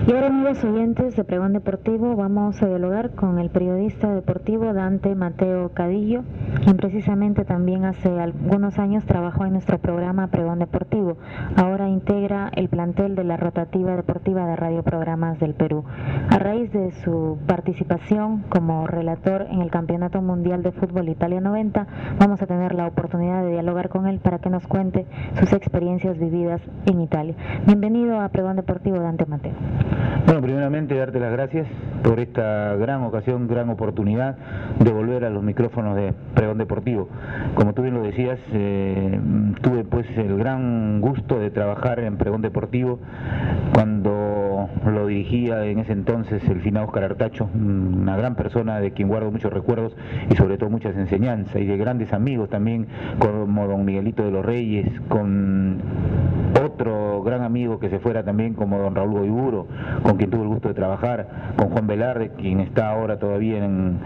Y ahora, amigos oyentes de Pregón Deportivo, vamos a dialogar con el periodista deportivo Dante Mateo Cadillo, quien precisamente también hace algunos años trabajó en nuestro programa Pregón Deportivo. Ahora integra el plantel de la rotativa deportiva de Radio Programas del Perú. A raíz de su participación como relator en el Campeonato Mundial de Fútbol Italia 90, vamos a tener la oportunidad de dialogar con él para que nos cuente sus experiencias vividas en Italia. Bienvenido a Pregón Deportivo, Dante Mateo. Bueno, primeramente darte las gracias por esta gran ocasión, gran oportunidad de volver a los micrófonos de Pregón Deportivo. Como tú bien lo decías, tuve pues el gran gusto de trabajar en Pregón Deportivo cuando lo dirigía en ese entonces el finado Óscar Artacho, una gran persona de quien guardo muchos recuerdos y sobre todo muchas enseñanzas, y de grandes amigos también como don Miguelito de los Reyes, con otro gran amigo que se fuera también como don Raúl Goiburo, con quien tuve el gusto de trabajar, con Juan Velarde, quien está ahora todavía en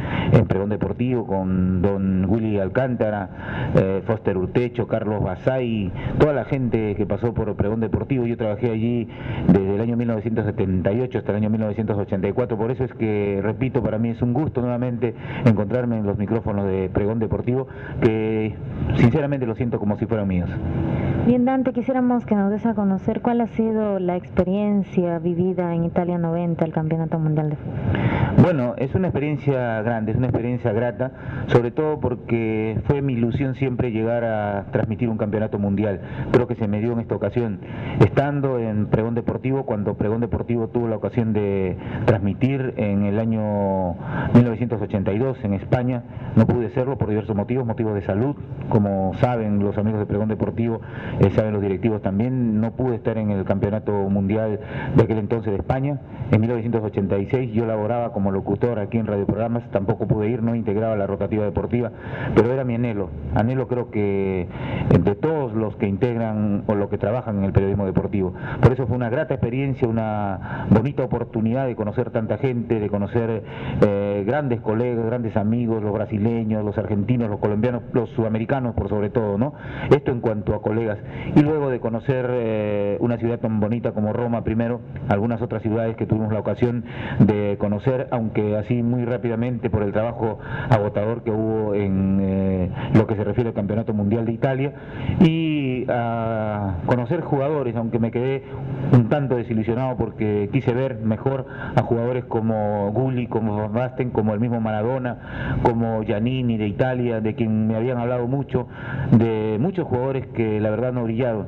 Pregón Deportivo, con don Willy Alcántara, Foster Urtecho, Carlos Basay, toda la gente que pasó por Pregón Deportivo. Yo trabajé allí desde el año 1978 hasta el año 1984, por eso es que, repito, para mí es un gusto nuevamente encontrarme en los micrófonos de Pregón Deportivo, que sinceramente lo siento como si fueran míos. Bien, Dante, quisiéramos que nos des a conocer cuál ha sido la experiencia vivida en Italia 90, el Campeonato Mundial de Fútbol. Bueno, es una experiencia grande, es una experiencia grata, sobre todo porque fue mi ilusión siempre llegar a transmitir un campeonato mundial. Creo que se me dio en esta ocasión, estando en Pregón Deportivo, cuando Pregón Deportivo tuvo la ocasión de transmitir en el año 1982 en España. No pude hacerlo por diversos motivos de salud, como saben los amigos de Pregón Deportivo, saben los directivos también. No pude estar en el campeonato mundial de aquel entonces de España. En 1986 yo laboraba como locutor aquí en Radio Programas, tampoco pude ir, no integraba la rotativa deportiva, pero era mi anhelo creo que de todos los que integran o los que trabajan en el periodismo deportivo. Por eso fue una grata experiencia, una bonita oportunidad de conocer tanta gente, de conocer grandes colegas, grandes amigos, los brasileños, los argentinos, los colombianos, los sudamericanos por sobre todo, ¿no? Esto en cuanto a colegas. Y luego de conocer una ciudad tan bonita como Roma primero, algunas otras ciudades que tuvimos la ocasión de conocer, aunque así muy rápidamente por el trabajo agotador que hubo en lo que se refiere al Campeonato Mundial de Italia, y a conocer jugadores, aunque me quedé un tanto desilusionado porque quise ver mejor a jugadores como Gulli, como Van Basten, como el mismo Maradona, como Giannini de Italia, de quien me habían hablado mucho, de muchos jugadores que la verdad no brillaron.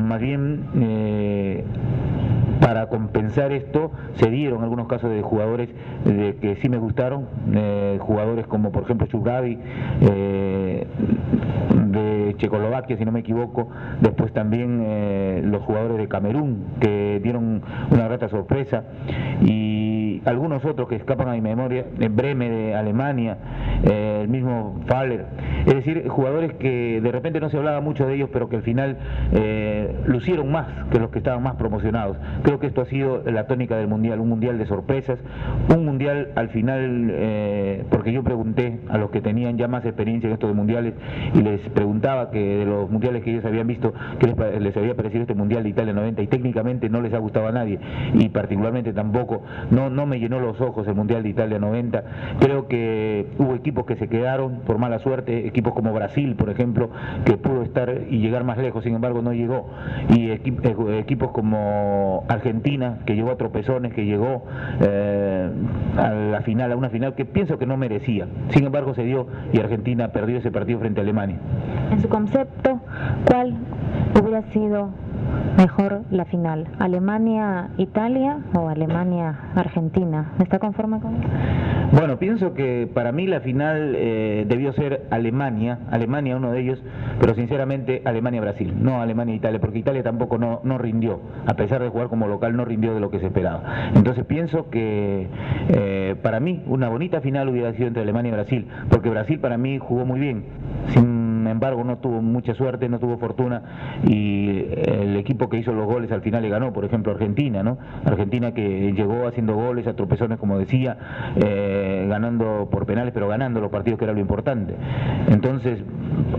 Más bien para compensar esto se dieron algunos casos de jugadores que sí me gustaron, jugadores como por ejemplo Chugavi, de Checoslovaquia si no me equivoco, después también los jugadores de Camerún que dieron una grata sorpresa, y algunos otros que escapan a mi memoria, Breme de Alemania, el mismo Faller, es decir, jugadores que de repente no se hablaba mucho de ellos, pero que al final lucieron más que los que estaban más promocionados. Creo que esto ha sido la tónica del Mundial, un Mundial de sorpresas, un Mundial al final, porque yo pregunté a los que tenían ya más experiencia en estos mundiales y les preguntaba que de los mundiales que ellos habían visto, qué les había parecido este Mundial de Italia 90, y técnicamente no les ha gustado a nadie, y particularmente tampoco, no me llenó los ojos el Mundial de Italia 90. Creo que hubo equipos que se quedaron por mala suerte, equipos como Brasil, por ejemplo, que pudo estar y llegar más lejos, sin embargo no llegó, y equipos como Argentina, que llegó a tropezones, que llegó a la final, a una final que pienso que no merecía, sin embargo se dio, y Argentina perdió ese partido frente a Alemania. En su concepto, ¿cuál hubiera sido mejor la final? ¿Alemania-Italia o Alemania-Argentina? ¿Está conforme con eso? Bueno, pienso que para mí la final debió ser Alemania uno de ellos, pero sinceramente Alemania-Brasil, no Alemania-Italia, porque Italia tampoco no rindió, a pesar de jugar como local no rindió de lo que se esperaba. Entonces pienso que para mí una bonita final hubiera sido entre Alemania y Brasil, porque Brasil para mí jugó muy bien, sin embargo no tuvo mucha suerte, no tuvo fortuna, y el equipo que hizo los goles al final le ganó, por ejemplo Argentina, ¿no? Argentina que llegó haciendo goles a tropezones, como decía, ganando por penales, pero ganando los partidos, que era lo importante. Entonces,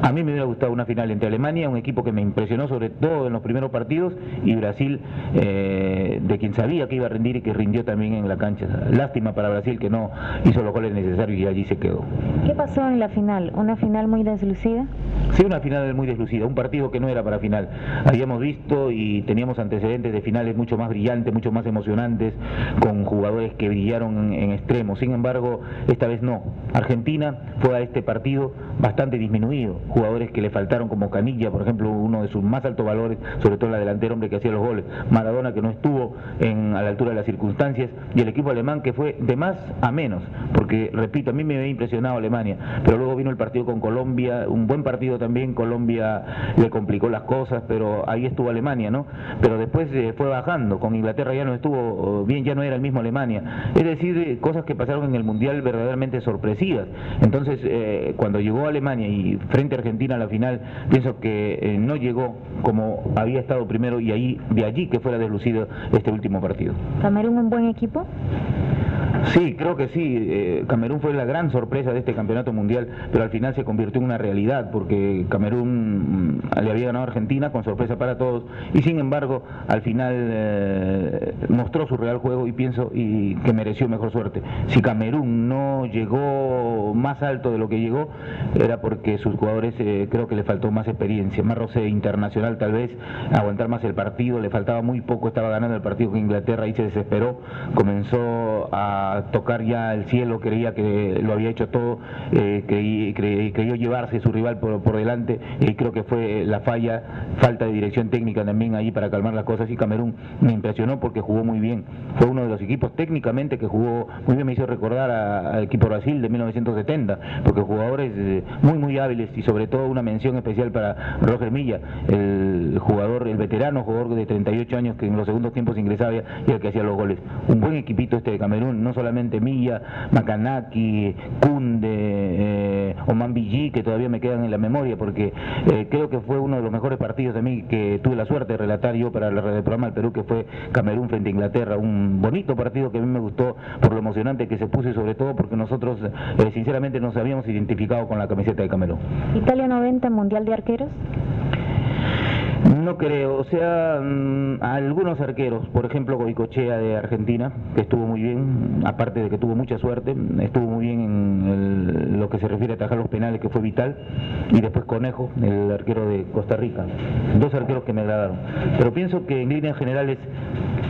a mí me hubiera gustado una final entre Alemania, un equipo que me impresionó sobre todo en los primeros partidos, y Brasil, de quien sabía que iba a rendir y que rindió también en la cancha. Lástima para Brasil que no hizo los goles necesarios y allí se quedó. ¿Qué pasó en la final? ¿Una final muy deslucida? Sí, una final muy deslucida, un partido que no era para final. Habíamos visto y teníamos antecedentes de finales mucho más brillantes, mucho más emocionantes, con jugadores que brillaron en extremos. Sin embargo, esta vez no. Argentina fue a este partido bastante disminuido. Jugadores que le faltaron, como Canilla, por ejemplo, uno de sus más altos valores, sobre todo en la delantera, hombre que hacía los goles. Maradona, que no estuvo a la altura de las circunstancias, y el equipo alemán, que fue de más a menos, porque, repito, a mí me había impresionado Alemania, pero luego vino el partido con Colombia, un buen partido también. Colombia le complicó las cosas, pero ahí estuvo Alemania, ¿no? Pero después fue bajando. Con Inglaterra ya no estuvo bien, ya no era el mismo Alemania. Es decir, cosas que pasaron en el Mundial verdaderamente sorpresivas. Entonces, cuando llegó Alemania y frente a Argentina a la final, pienso que no llegó como había estado primero, y ahí, de allí que fuera deslucido este último partido. ¿Camerún un buen equipo? Sí, creo que sí. Camerún fue la gran sorpresa de este campeonato mundial, pero al final se convirtió en una realidad, porque Camerún le había ganado a Argentina con sorpresa para todos, y sin embargo al final mostró su real juego, y pienso que mereció mejor suerte. Si Camerún no llegó más alto de lo que llegó, era porque sus jugadores creo que le faltó más experiencia, más roce internacional, tal vez aguantar más el partido. Le faltaba muy poco, estaba ganando el partido con Inglaterra y se desesperó, comenzó a tocar ya el cielo, creía que lo había hecho todo, creyó llevarse a su rival por delante, y creo que fue la falta de dirección técnica también ahí para calmar las cosas. Y Camerún me impresionó porque jugó muy bien, fue uno de los equipos técnicamente que jugó muy bien. Me hizo recordar al equipo Brasil de 1970, porque jugadores muy hábiles, y sobre todo una mención especial para Roger Milla, el veterano jugador de 38 años, que en los segundos tiempos ingresaba y el que hacía los goles. Un buen equipito este de Camerún, no solamente Milla, Macanaki, Kunde, Oman Billy, que todavía me quedan en la memoria, porque creo que fue uno de los mejores partidos de mí que tuve la suerte de relatar yo para el programa del Perú, que fue Camerún frente a Inglaterra. Un bonito partido que a mí me gustó por lo emocionante que se puso, y sobre todo porque nosotros sinceramente nos habíamos identificado con la camiseta de Camerún. ¿Italia 90, Mundial de Arqueros? No creo, o sea, algunos arqueros, por ejemplo Goicoechea de Argentina, que estuvo muy bien, aparte de que tuvo mucha suerte, estuvo muy bien en lo que se refiere a atajar los penales, que fue vital, y después Conejo, el arquero de Costa Rica. Dos arqueros que me agradaron, pero pienso que en líneas generales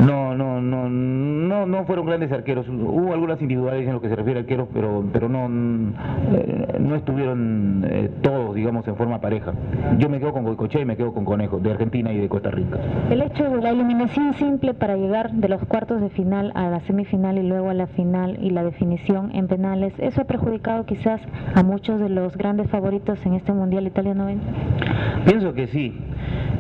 no fueron grandes arqueros. Hubo algunas individuales en lo que se refiere a arqueros, pero no estuvieron todos, digamos, en forma pareja. Yo me quedo con Goicoechea y me quedo con Conejo, de Argentina y de Costa Rica. El hecho de la eliminación simple para llegar de los cuartos de final a la semifinal y luego a la final, y la definición en penales, ¿eso ha perjudicado quizás a muchos de los grandes favoritos en este Mundial Italia 90? Pienso que sí.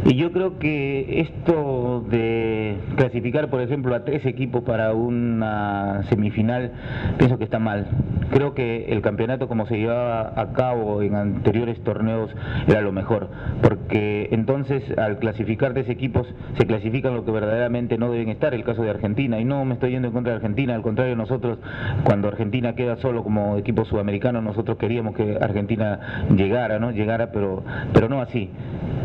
Y yo creo que esto de clasificar, por ejemplo, a 3 equipos para una semifinal, pienso que está mal. Creo que el campeonato, como se llevaba a cabo en anteriores torneos, era lo mejor, porque entonces al clasificar 3 equipos se clasifican lo que verdaderamente no deben estar. El caso de Argentina, y no me estoy yendo en contra de Argentina, al contrario, nosotros, cuando Argentina queda solo como equipo sudamericano, nosotros queríamos que Argentina llegara, pero no así.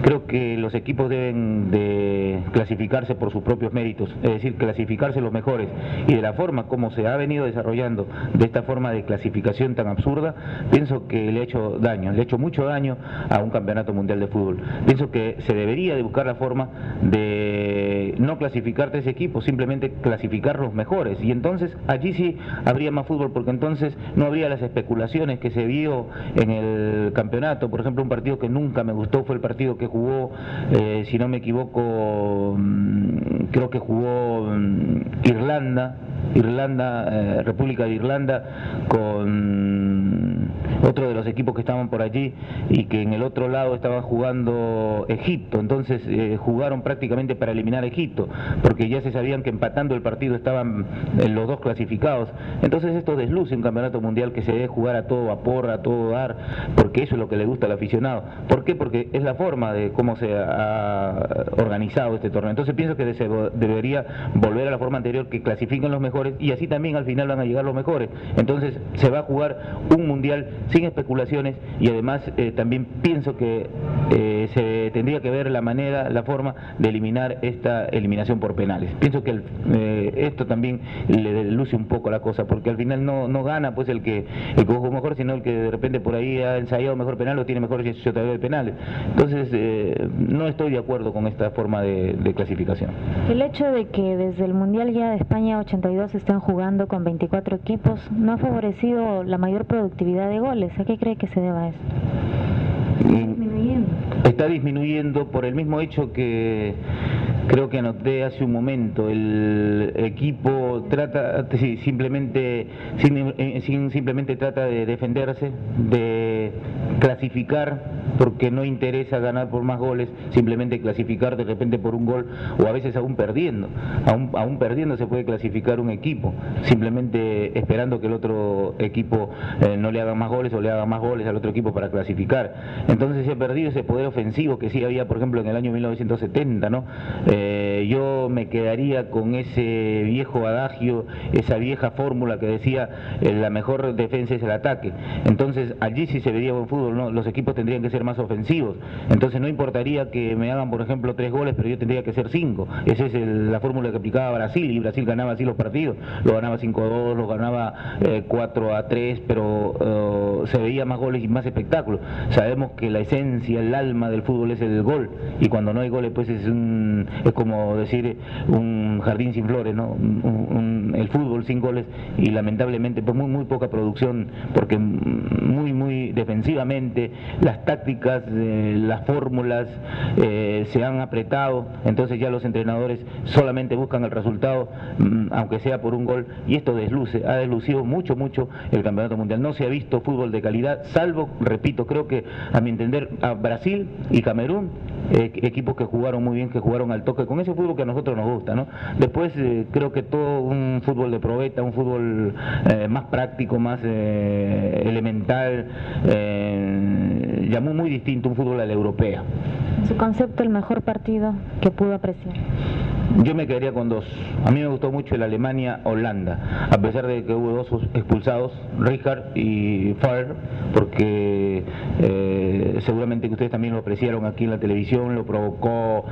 Creo que los equipos deben de clasificarse por sus propios méritos, es decir, clasificarse los mejores, y de la forma como se ha venido desarrollando de esta forma de clasificación tan absurda, pienso que le ha hecho mucho daño a un campeonato mundial de fútbol. Pienso que se debería de buscar la forma de no clasificar 3 equipos, simplemente clasificar los mejores, y entonces allí sí habría más fútbol, porque entonces no habría las especulaciones que se vio en el campeonato. Por ejemplo, un partido que nunca me gustó fue el partido que jugó, si no me equivoco, creo que jugó República de Irlanda con otro de los equipos que estaban por allí, y que en el otro lado estaba jugando Egipto. Entonces jugaron prácticamente para eliminar a Egipto, porque ya se sabían que empatando el partido estaban los dos clasificados. Entonces esto desluce un campeonato mundial que se debe jugar a todo vapor, a todo dar, porque eso es lo que le gusta al aficionado. ¿Por qué? Porque es la forma de cómo se ha organizado este torneo. Entonces pienso que se debería volver a la forma anterior, que clasifiquen los mejores, y así también al final van a llegar los mejores. Entonces se va a jugar un mundial sin especulaciones, y además también pienso que se tendría que ver la manera, la forma de eliminar esta eliminación por penales. Pienso que esto también le luce un poco la cosa, porque al final no gana pues el que jugó mejor, sino el que de repente por ahí ha ensayado mejor penal o tiene mejor todavía de penales. Entonces no estoy de acuerdo con esta forma de clasificación. El hecho de que desde el Mundial ya de España 82 están jugando con 24 equipos no ha favorecido la mayor productividad de goles. ¿A qué cree que se deba esto? Está disminuyendo por el mismo hecho que creo que anoté hace un momento. El equipo trata simplemente trata de defenderse, de clasificar, porque no interesa ganar por más goles, simplemente clasificar de repente por un gol, o a veces aún perdiendo. Aún perdiendo se puede clasificar un equipo, simplemente esperando que el otro equipo no le haga más goles o le haga más goles al otro equipo para clasificar. Entonces se ha perdido ese poder ofensivo que sí había, por ejemplo, en el año 1970, ¿no? Yo me quedaría con ese viejo adagio, esa vieja fórmula que decía la mejor defensa es el ataque. Entonces allí sí se vería buen fútbol, ¿no? Los equipos tendrían que ser más ofensivos. Entonces no importaría que me hagan, por ejemplo, 3 goles, pero yo tendría que ser 5. Esa es la fórmula que aplicaba Brasil, y Brasil ganaba así los partidos. Lo ganaba 5-2, lo ganaba 4-3, pero se veía más goles y más espectáculo. Sabemos que la esencia, el alma del fútbol es el gol, y cuando no hay goles pues es como decir un jardín sin flores, ¿no? El fútbol sin goles, y lamentablemente pues muy poca producción, porque muy defensivamente las tácticas, las fórmulas se han apretado. Entonces ya los entrenadores solamente buscan el resultado, aunque sea por un gol, y esto ha deslucido mucho el campeonato mundial. No se ha visto fútbol de calidad, salvo, repito, creo que a mi entender a Brasil y Camerún, equipos que jugaron muy bien, que jugaron al toque, con ese fútbol que a nosotros nos gusta, ¿no? Después creo que todo un fútbol de probeta, un fútbol más práctico, más elemental, ya muy distinto, un fútbol a la europea. En su concepto, el mejor partido que pudo apreciar. Yo me quedaría con 2. A mí me gustó mucho el Alemania-Holanda, a pesar de que hubo 2 expulsados, Rijkaard y Farr, porque seguramente que ustedes también lo apreciaron aquí en la televisión, lo provocó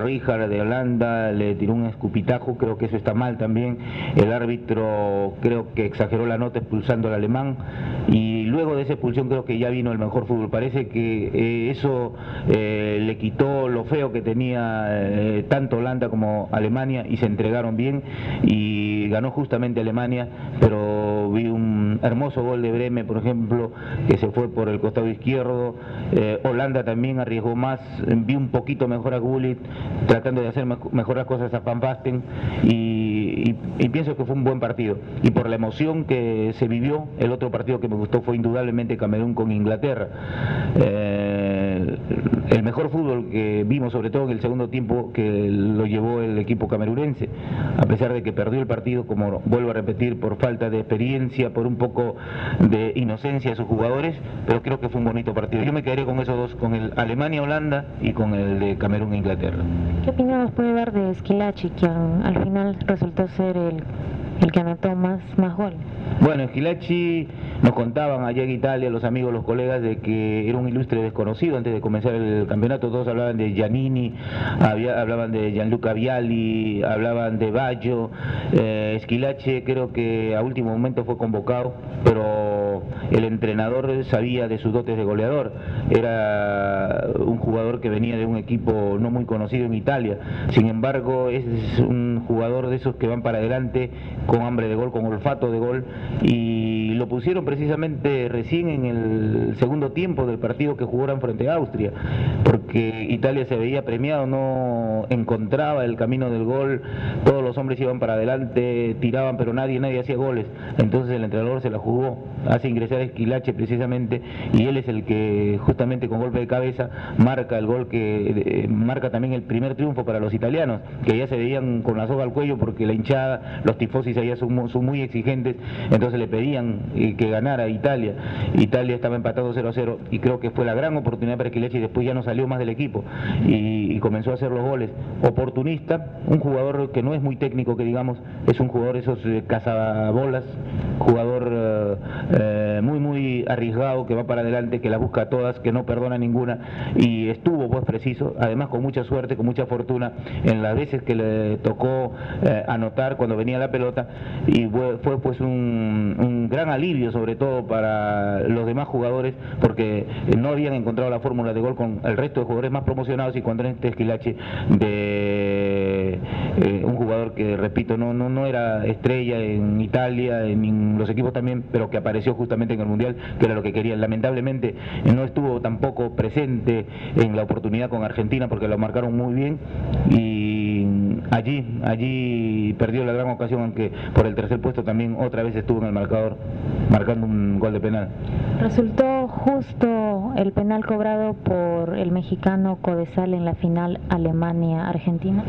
Rijkaard de Holanda, le tiró un escupitajo, creo que eso está mal también. El árbitro creo que exageró la nota expulsando al alemán, y luego de esa expulsión creo que ya vino el mejor fútbol. Parece que eso le quitó lo feo que tenía tanto Holanda como Alemania, y se entregaron bien, y ganó justamente Alemania. Pero vi un hermoso gol de Breme, por ejemplo, que se fue por el costado izquierdo. Holanda también arriesgó más, vi un poquito mejor a Gullit, tratando de hacer mejor las cosas a Van Basten, y pienso que fue un buen partido. Y por la emoción que se vivió, el otro partido que me gustó fue indudablemente Camerún con Inglaterra. El mejor fútbol que vimos, sobre todo en el segundo tiempo, que lo llevó el equipo camerunense, a pesar de que perdió el partido, como vuelvo a repetir, por falta de experiencia, por un poco de inocencia de sus jugadores, pero creo que fue un bonito partido. Yo me quedaría con esos 2, con el Alemania-Holanda y con el de Camerún-Inglaterra. ¿Qué opinión nos puede dar de Schillaci, quien al final resultó ser el que anotó más goles? Bueno, Schillaci, nos contaban allá en Italia los amigos, los colegas, de que era un ilustre desconocido antes de comenzar el campeonato. Todos hablaban de Giannini, hablaban de Gianluca Vialli, hablaban de Baggio. Schillaci creo que a último momento fue convocado, pero el entrenador sabía de sus dotes de goleador. Era un jugador que venía de un equipo no muy conocido en Italia. Sin embargo, es un jugador de esos que van para adelante con hambre de gol, con olfato de gol, y lo pusieron precisamente recién en el segundo tiempo del partido que jugaron frente a Austria, porque Italia se veía premiado, no encontraba el camino del gol, todos los hombres iban para adelante, tiraban, pero nadie hacía goles. Entonces el entrenador se la jugó, hace ingresar a Squillace precisamente, y él es el que justamente con golpe de cabeza marca el gol que marca también el primer triunfo para los italianos, que ya se veían con la soga al cuello porque la hinchada, los tifosis allá son muy exigentes, entonces le pedían que ganara Italia. Italia estaba empatado 0-0 y creo que fue la gran oportunidad para Squillace, y después ya no salió más del equipo y comenzó a hacer los goles. Oportunista, un jugador que no es muy técnico, que digamos, es un jugador esos cazabolas, jugador muy arriesgado, que va para adelante, que las busca todas, que no perdona ninguna, y estuvo pues preciso, además con mucha suerte, con mucha fortuna en las veces que le tocó anotar cuando venía la pelota, y fue pues un gran alivio sobre todo para los demás jugadores, porque no habían encontrado la fórmula de gol con el resto de jugadores más promocionados, y cuando este Squillace de un jugador que, repito, no era estrella en Italia, en los equipos también, pero que apareció justamente en el Mundial, que era lo que querían. Lamentablemente no estuvo tampoco presente en la oportunidad con Argentina, porque lo marcaron muy bien, y allí perdió la gran ocasión, aunque por el tercer puesto también otra vez estuvo en el marcador marcando un gol de penal. ¿Resultó justo el penal cobrado por el mexicano Codesal en la final Alemania-Argentina?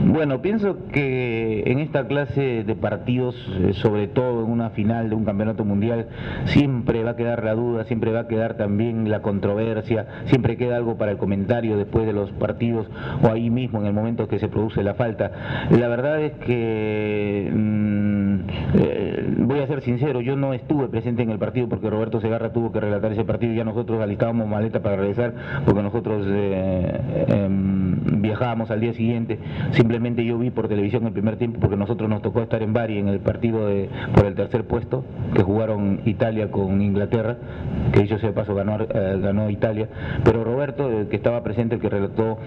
Bueno, pienso que en esta clase de partidos, sobre todo en una final de un campeonato mundial, siempre va a quedar la duda, siempre va a quedar también la controversia, siempre queda algo para el comentario después de los partidos o ahí mismo en el momento que se produce la falta. La verdad es que voy a ser sincero, yo no estuve presente en el partido porque Roberto Segarra tuvo que relatar ese partido, ya nosotros alistábamos maleta para regresar porque nosotros viajábamos al día siguiente. Simplemente yo vi por televisión el primer tiempo porque nosotros nos tocó estar en Bari en el partido por el tercer puesto que jugaron Italia con Inglaterra, que dicho sea de paso ganó Italia, pero Roberto, el que estaba presente, el que relató,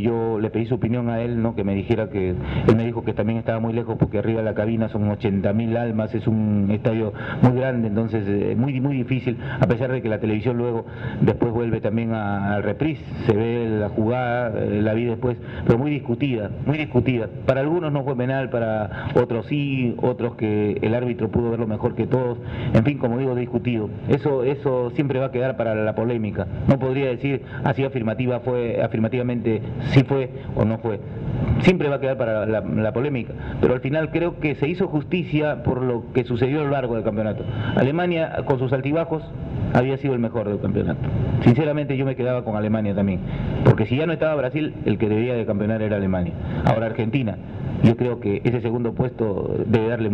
yo le pedí su opinión a él, ¿no? Que me dijera que él me dijo que también estaba muy lejos porque arriba de la cabina son 80.000 almas, es un estadio muy grande, entonces muy difícil, a pesar de que la televisión luego después vuelve también al reprise, se ve la jugada, la vi después, pero muy discutida. Para algunos no fue penal, para otros sí, otros que el árbitro pudo verlo mejor que todos, en fin, como digo, discutido. Eso siempre va a quedar para la polémica. No podría decir así afirmativamente si fue o no fue. Siempre va a quedar para la polémica, pero al final creo que se hizo justicia por lo que sucedió a lo largo del campeonato. Alemania, con sus altibajos, había sido el mejor del campeonato. Sinceramente yo me quedaba con Alemania también, porque si ya no estaba Brasil, el que debía de campeonar era Alemania. Ahora Argentina, yo creo que ese segundo puesto debe darle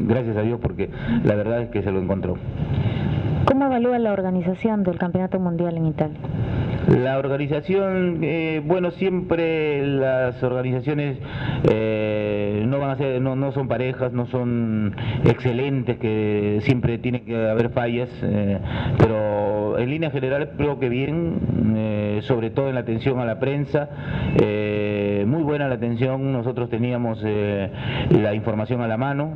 gracias a Dios, porque la verdad es que se lo encontró. ¿Cómo evalúa la organización del Campeonato Mundial en Italia? La organización, bueno, siempre las organizaciones no van a ser, no son parejas, no son excelentes, que siempre tiene que haber fallas, pero en líneas generales creo que bien, sobre todo en la atención a la prensa, muy buena la atención. Nosotros teníamos la información a la mano,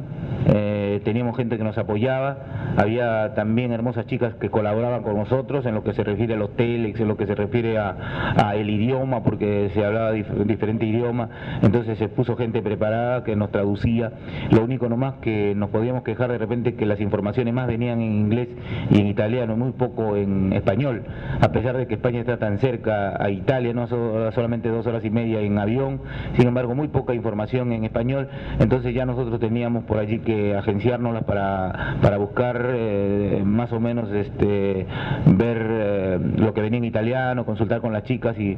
teníamos gente que nos apoyaba, había también hermosas chicas que colaboraban con nosotros en lo que se refiere a los telex, en lo que se refiere a el idioma, porque se hablaba diferente idioma, entonces se puso gente preparada que nos traducía. Lo único nomás que nos podíamos quejar de repente que las informaciones más venían en inglés y en italiano, muy poco en español, a pesar de que España está tan cerca a Italia, no solamente 2 horas y media en avión, sin embargo muy poca información en español, entonces ya nosotros teníamos por allí que agenciárnoslas para buscar más o menos ver lo que venía en italiano, consultar con las chicas y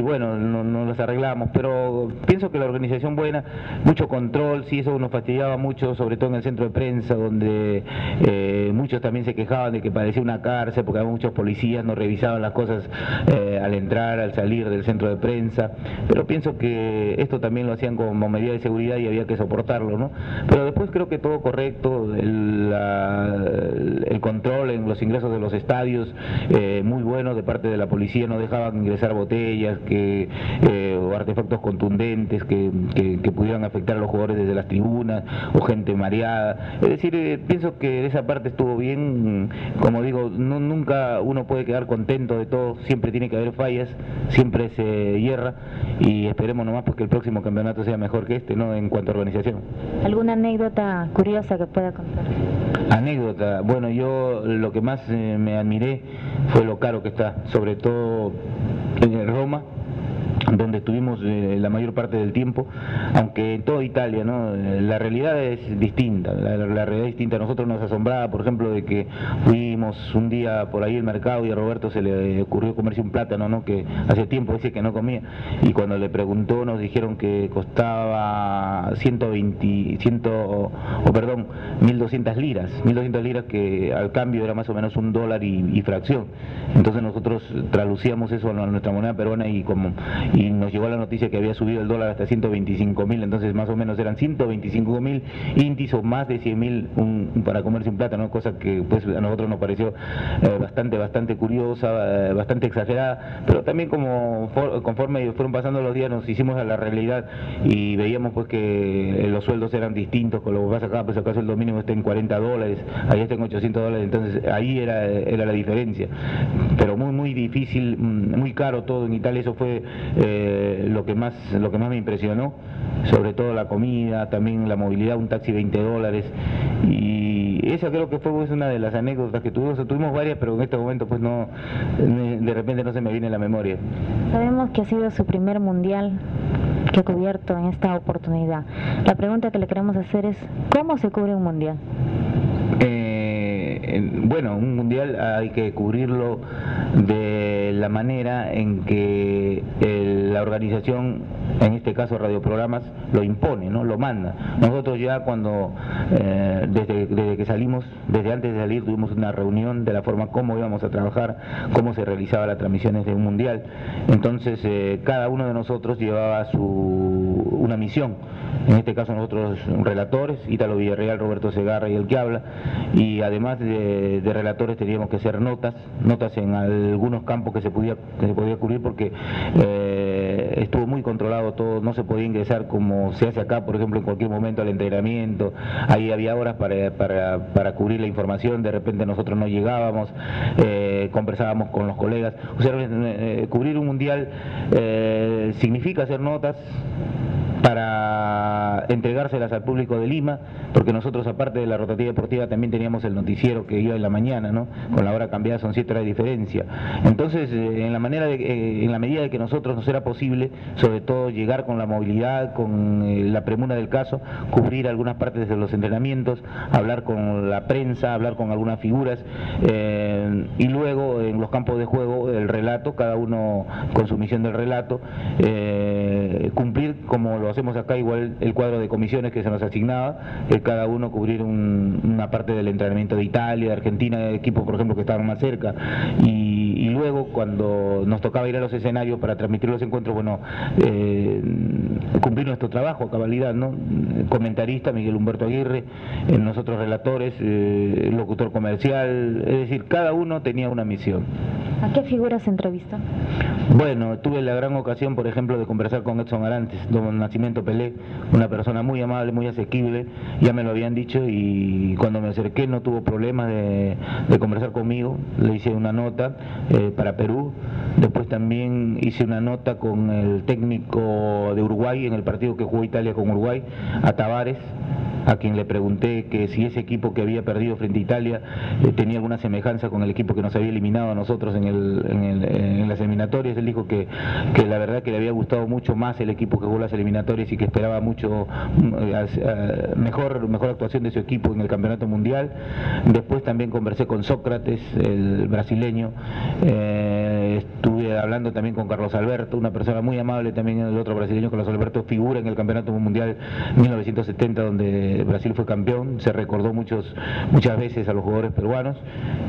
bueno, no las arreglamos, pero pienso que la organización buena, mucho control, sí, eso nos fastidiaba mucho, sobre todo en el centro de prensa, donde muchos también se quejaban de que parecía una cárcel, porque había muchos policías, nos revisaban las cosas al entrar, al salir del centro de prensa, pero pienso que esto también lo hacían como medida de seguridad y había que soportarlo, ¿no? Pero después creo que todo correcto. correcto, el control en los ingresos de los estadios muy bueno de parte de la policía, no dejaban ingresar botellas o artefactos contundentes que pudieran afectar a los jugadores desde las tribunas o gente mareada. Es decir, pienso que esa parte estuvo bien. Como digo, nunca uno puede quedar contento de todo, siempre tiene que haber fallas, siempre se hierra, y esperemos nomás porque el próximo campeonato sea mejor que este, ¿no?, en cuanto a organización. ¿Alguna anécdota curiosa que pueda contar? Anécdota, bueno, yo lo que más me admiré fue lo caro que está, sobre todo en Roma, donde estuvimos la mayor parte del tiempo, aunque en toda Italia, ¿no?, la realidad es distinta, la realidad es distinta. A nosotros nos asombraba, por ejemplo, de que fuimos un día por ahí al mercado y a Roberto se le ocurrió comerse un plátano, ¿no?, que hace tiempo decía que no comía, y cuando le preguntó nos dijeron que costaba 1.200 liras, que al cambio era más o menos $1 y fracción. Entonces nosotros traducíamos eso a nuestra moneda peruana y nos llegó la noticia que había subido el dólar hasta 125.000, entonces más o menos eran 125.000 intis o más de 100.000 para comerse un plátano, cosa que pues a nosotros nos pareció bastante curiosa, bastante exagerada, pero también conforme fueron pasando los días nos hicimos a la realidad y veíamos pues que los sueldos eran distintos. Con lo que pasa acá, pues acá el sueldo mínimo está en $40, allá está en $800, entonces ahí era la diferencia, pero muy difícil, muy caro todo en Italia. Eso fue lo que más me impresionó, sobre todo la comida, también la movilidad, un taxi $20, y esa creo que fue pues una de las anécdotas que tuvimos. Tuvimos varias, pero en este momento pues no, de repente no se me viene a la memoria. Sabemos que ha sido su primer mundial que ha cubierto en esta oportunidad. La pregunta que le queremos hacer es, ¿cómo se cubre un mundial? Bueno, un mundial hay que cubrirlo de la manera en que la organización, en este caso Radioprogramas, lo impone, ¿no?, lo manda. Nosotros ya desde que salimos, desde antes de salir, tuvimos una reunión de la forma como íbamos a trabajar, cómo se realizaba las transmisiones de un mundial. Entonces cada uno de nosotros llevaba una misión. En este caso nosotros relatores, Ítalo Villarreal, Roberto Segarra y el que habla, y además de relatores teníamos que hacer notas en algunos campos que se podía cubrir, porque estuvo muy controlado todo, no se podía ingresar como se hace acá, por ejemplo, en cualquier momento al entrenamiento. Ahí había horas para cubrir la información, de repente nosotros no llegábamos, conversábamos con los colegas. O sea, cubrir un mundial significa hacer notas para entregárselas al público de Lima, porque nosotros, aparte de la rotativa deportiva, también teníamos el noticiero que iba en la mañana, ¿no?, con la hora cambiada, son 7 horas de diferencia. Entonces, en la medida de que nosotros nos era posible, sobre todo llegar con la movilidad, con la premura del caso, cubrir algunas partes de los entrenamientos, hablar con la prensa, hablar con algunas figuras, y luego en los campos de juego el relato, cada uno con su misión del relato, cumplir como lo hacemos acá, igual el cuadro de comisiones que se nos asignaba, cada uno cubrir una parte del entrenamiento de Italia, de Argentina, equipos por ejemplo que estaban más cerca, y luego cuando nos tocaba ir a los escenarios para transmitir los encuentros, bueno, cumplir nuestro trabajo a cabalidad, ¿no? Comentarista Miguel Humberto Aguirre, nosotros relatores, locutor comercial, es decir, cada uno tenía una misión. ¿A qué figuras se entrevistó? Bueno, tuve la gran ocasión, por ejemplo, de conversar con Edson Arantes, don Nascimento Pelé, una persona muy amable, muy asequible, ya me lo habían dicho, y cuando me acerqué no tuvo problemas de conversar conmigo. Le hice una nota para Perú, después también hice una nota con el técnico de Uruguay en el partido que jugó Italia con Uruguay, a Tavares, a quien le pregunté que si ese equipo que había perdido frente a Italia tenía alguna semejanza con el equipo que nos había eliminado a nosotros en las eliminatorias. Él dijo que la verdad que le había gustado mucho más el equipo que jugó las eliminatorias y que esperaba mucho mejor actuación de su equipo en el campeonato mundial. Después también conversé con Sócrates, el brasileño, estuve hablando también con Carlos Alberto, una persona muy amable también, el otro brasileño. Carlos Alberto figura en el campeonato mundial 1970 donde Brasil fue campeón, se recordó muchas veces a los jugadores peruanos.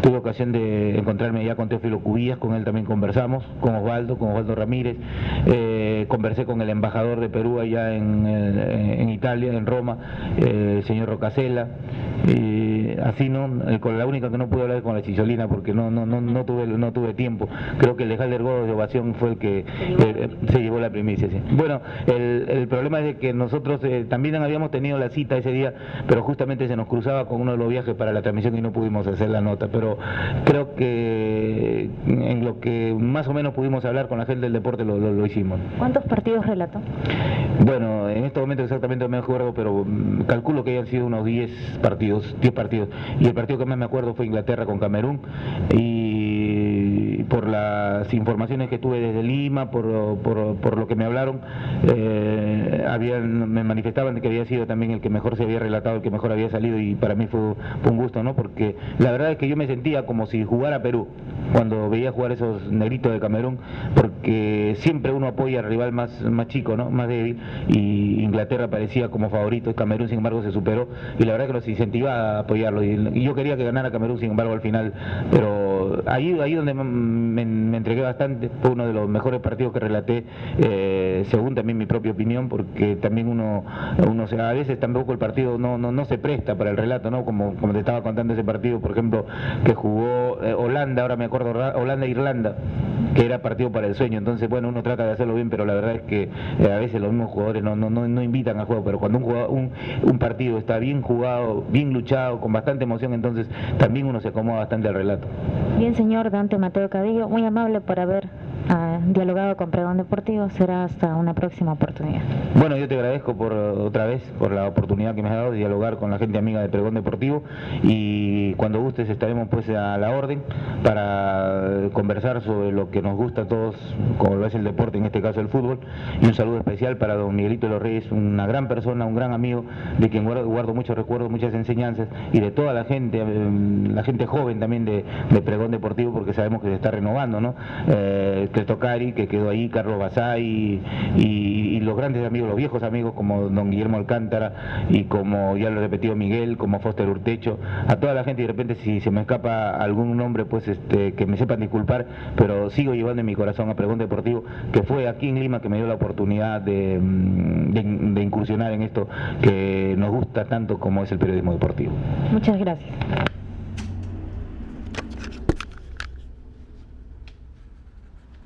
Tuve ocasión de encontrarme allá con Teófilo Cubillas, con él también conversamos, con Osvaldo Ramírez, conversé con el embajador de Perú allá en Italia, en Roma, el señor Rocasella, así con la única que no pude hablar es con la Chicholina porque no tuve tiempo. Creo que el de Halder Godos de Ovación fue el que se llevó la primicia, sí. Bueno, el problema es de que nosotros también habíamos tenido la cita ese día, pero justamente se nos cruzaba con uno de los viajes para la transmisión y no pudimos hacer la nota, pero creo que en lo que más o menos pudimos hablar con la gente del deporte lo hicimos. ¿Cuántos partidos relató? Bueno, en este momento exactamente no me acuerdo, pero calculo que hayan sido unos 10 partidos, y el partido que más me acuerdo fue Inglaterra con Camerún, y por las informaciones que tuve desde Lima, por lo que me hablaron, me manifestaban de que había sido también el que mejor se había relatado, el que mejor había salido, y para mí fue un gusto, ¿no? Porque la verdad es que yo me sentía como si jugara Perú cuando veía jugar esos negritos de Camerún, porque siempre uno apoya al rival más chico, ¿no? Más débil, y Inglaterra parecía como favorito, y Camerún sin embargo se superó, y la verdad que nos incentivaba a apoyarlo, y yo quería que ganara Camerún sin embargo al final, pero ahí donde me entregué bastante, fue uno de los mejores partidos que relaté, según también mi propia opinión, porque también uno o sea, a veces tampoco el partido no se presta para el relato, ¿no? Como te estaba contando ese partido, por ejemplo, que jugó Holanda, ahora me acuerdo, Holanda-Irlanda, que era partido para el sueño, entonces bueno, uno trata de hacerlo bien, pero la verdad es que a veces los mismos jugadores no invitan al juego, pero cuando un partido está bien jugado, bien luchado, con bastante emoción, entonces también uno se acomoda bastante al relato. Bien, señor Dante Mateo Cadillo, muy amable por haber dialogado con Pregón Deportivo. Será hasta una próxima oportunidad. Bueno, yo te agradezco otra vez por la oportunidad que me has dado de dialogar con la gente amiga de Pregón Deportivo, y cuando gustes estaremos pues a la orden para conversar sobre lo que nos gusta a todos, como lo es el deporte, en este caso el fútbol, y un saludo especial para don Miguelito de los Reyes, una gran persona, un gran amigo, de quien guardo muchos recuerdos, muchas enseñanzas, y de toda la gente joven también de Pregón Deportivo, porque sabemos que se está renovando, ¿no? Tocari, que quedó ahí, Carlos Basay, y los grandes amigos, los viejos amigos como don Guillermo Alcántara, y como ya lo he repetido Miguel, como Foster Urtecho, a toda la gente, y de repente si se me escapa algún nombre, pues que me sepan disculpar, pero sigo llevando en mi corazón a Pregón Deportivo, que fue aquí en Lima que me dio la oportunidad de incursionar en esto que nos gusta tanto como es el periodismo deportivo. Muchas gracias.